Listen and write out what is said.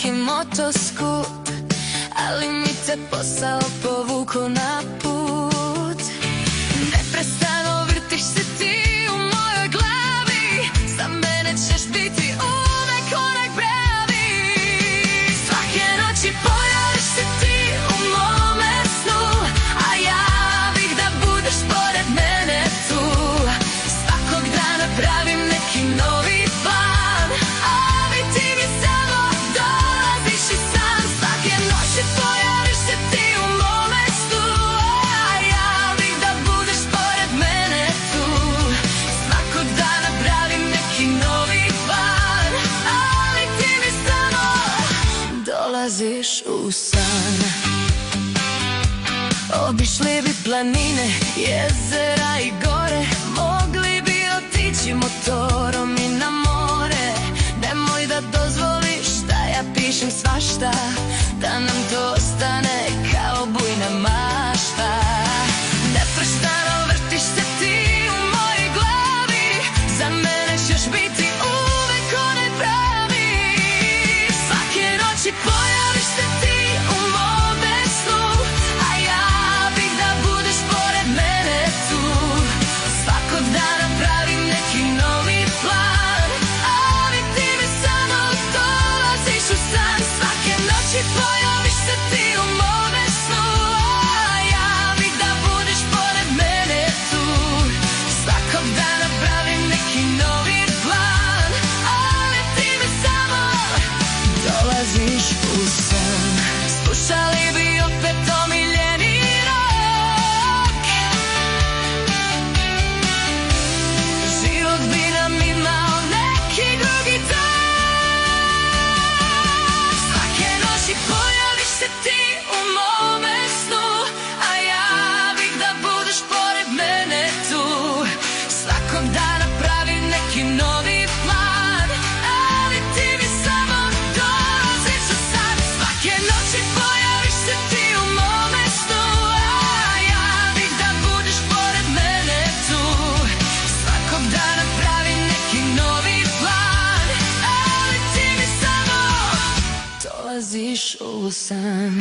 neki motoskup, ali mi te posao povuko na put. Neprestano vrtiš se ti u mojoj glavi, za mene ćeš biti uvek onaj pravi. Svake noći pojaviš se ti u mome snu, a ja bih da budeš pored mene tu. Svakog dana pravim neki novi plan, ali ti mi samo dolaziš i sam. Svake noći pojaviš se ti u mome snu, a ja bih da budeš pored mene tu. Svakog dana pravim neki novi plan, ali ti mi samo dolaziš u san. Obišli bi planine, jezera i gore, mogli bi otići motorom i na more. Nemoj da dozvoliš da ja pišem svašta, da nam to ostane kao bujna mašta. Neprestano vrtiš se ti u mojoj glavi, za mene ćeš biti uvek onaj pravi. Svake noći pojaviš se ti u mome snu, a ja bih da budeš pored mene tu. Svakog dana pravim neki novi plan, ali ti mi samo dolaziš u san. Svake noći pojaviš se ti u mome snu, a ja bih da budeš pored mene tu. Svakog dana pravim neki novi plan, ali ti mi samo dolaziš u san. Slušali bi opet omiljeni rock, život bi nam imao neki drugi tak. Svake noći pojaviš se ti u mome snu, a ja bih da budeš pored mene tu. Svakog dana pravim neki novi plan, ali ti mi samo dolaziš u san. Svake noći pojaviš se ti u mome snu, a ja bih da budeš pored mene tu. Svakog dana pravim neki novi plan, ali ti mi samo dolaziš u san.